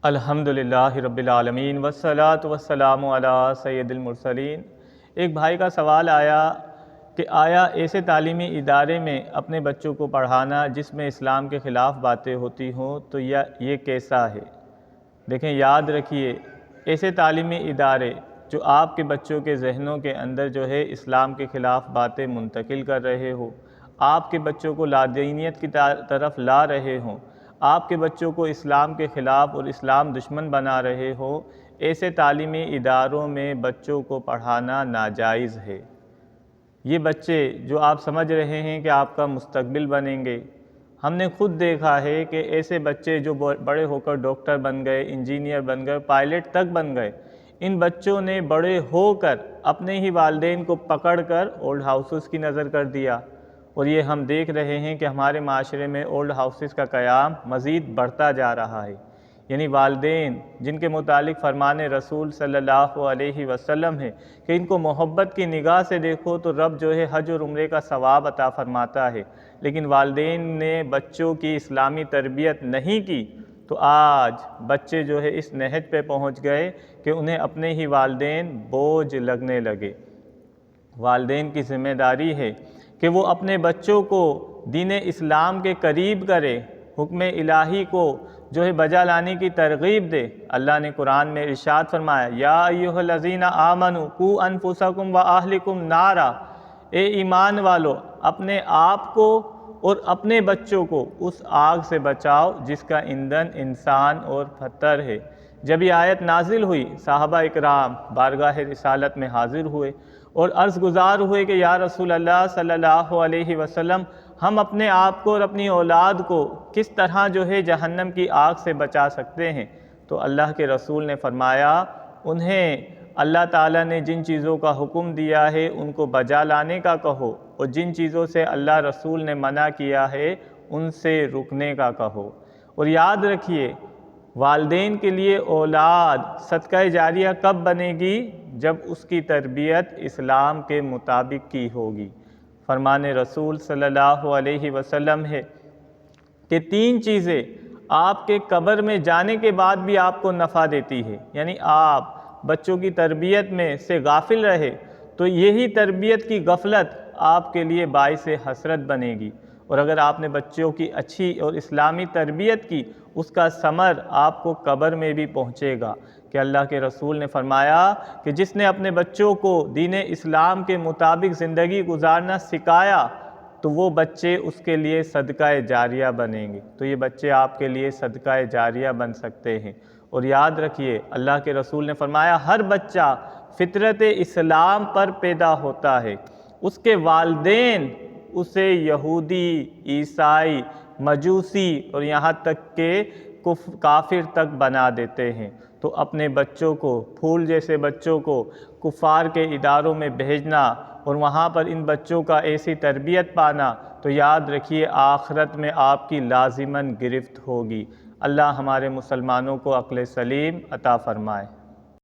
الحمدللہ رب العالمین والصلاة والسلام علی سید المرسلین۔ ایک بھائی کا سوال آیا کہ آیا ایسے تعلیمی ادارے میں اپنے بچوں کو پڑھانا جس میں اسلام کے خلاف باتیں ہوتی ہوں تو یہ کیسا ہے؟ دیکھیں، یاد رکھیے، ایسے تعلیمی ادارے جو آپ کے بچوں کے ذہنوں کے اندر جو ہے اسلام کے خلاف باتیں منتقل کر رہے ہو، آپ کے بچوں کو لادینیت کی طرف لا رہے ہوں، آپ کے بچوں کو اسلام کے خلاف اور اسلام دشمن بنا رہے ہو، ایسے تعلیمی اداروں میں بچوں کو پڑھانا ناجائز ہے۔ یہ بچے جو آپ سمجھ رہے ہیں کہ آپ کا مستقبل بنیں گے، ہم نے خود دیکھا ہے کہ ایسے بچے جو بڑے ہو کر ڈاکٹر بن گئے، انجینئر بن گئے، پائلٹ تک بن گئے، ان بچوں نے بڑے ہو کر اپنے ہی والدین کو پکڑ کر اولڈ ہاؤسز کی نظر کر دیا، اور یہ ہم دیکھ رہے ہیں کہ ہمارے معاشرے میں اولڈ ہاؤسز کا قیام مزید بڑھتا جا رہا ہے۔ یعنی والدین جن کے متعلق فرمان رسول صلی اللہ علیہ وسلم ہے کہ ان کو محبت کی نگاہ سے دیکھو تو رب جو ہے حج اور عمرے کا ثواب عطا فرماتا ہے، لیکن والدین نے بچوں کی اسلامی تربیت نہیں کی تو آج بچے جو ہے اس نہج پہ پہنچ گئے کہ انہیں اپنے ہی والدین بوجھ لگنے لگے۔ والدین کی ذمہ داری ہے کہ وہ اپنے بچوں کو دین اسلام کے قریب کرے، حکم الہی کو جو ہے بجا لانے کی ترغیب دے۔ اللہ نے قرآن میں ارشاد فرمایا، یا ایھا الذین آمنوا قوا انفسکم واہلکم نارا، اے ایمان والو اپنے آپ کو اور اپنے بچوں کو اس آگ سے بچاؤ جس کا ایندھن انسان اور پتھر ہے۔ جب یہ آیت نازل ہوئی، صحابہ اکرام بارگاہ رسالت میں حاضر ہوئے اور عرض گزار ہوئے کہ یا رسول اللہ صلی اللہ علیہ وسلم، ہم اپنے آپ کو اور اپنی اولاد کو کس طرح جو ہے جہنم کی آگ سے بچا سکتے ہیں؟ تو اللہ کے رسول نے فرمایا، انہیں اللہ تعالیٰ نے جن چیزوں کا حکم دیا ہے ان کو بجا لانے کا کہو، اور جن چیزوں سے اللہ رسول نے منع کیا ہے ان سے رکنے کا کہو۔ اور یاد رکھیے، والدین کے لیے اولاد صدقہ جاریہ کب بنے گی؟ جب اس کی تربیت اسلام کے مطابق کی ہوگی۔ فرمان رسول صلی اللہ علیہ وسلم ہے کہ 3 چیزیں آپ کے قبر میں جانے کے بعد بھی آپ کو نفع دیتی ہے۔ یعنی آپ بچوں کی تربیت میں سے غافل رہے تو یہی تربیت کی غفلت آپ کے لیے باعث حسرت بنے گی، اور اگر آپ نے بچوں کی اچھی اور اسلامی تربیت کی، اس کا ثمر آپ کو قبر میں بھی پہنچے گا۔ کہ اللہ کے رسول نے فرمایا کہ جس نے اپنے بچوں کو دین اسلام کے مطابق زندگی گزارنا سکھایا تو وہ بچے اس کے لیے صدقہ جاریہ بنیں گے۔ تو یہ بچے آپ کے لیے صدقہ جاریہ بن سکتے ہیں۔ اور یاد رکھیے، اللہ کے رسول نے فرمایا، ہر بچہ فطرت اسلام پر پیدا ہوتا ہے، اس کے والدین اسے یہودی، عیسائی، مجوسی اور یہاں تک کہ کافر تک بنا دیتے ہیں۔ تو اپنے بچوں کو، پھول جیسے بچوں کو کفار کے اداروں میں بھیجنا اور وہاں پر ان بچوں کا ایسی تربیت پانا، تو یاد رکھیے آخرت میں آپ کی لازماً گرفت ہوگی۔ اللہ ہمارے مسلمانوں کو عقل سلیم عطا فرمائے۔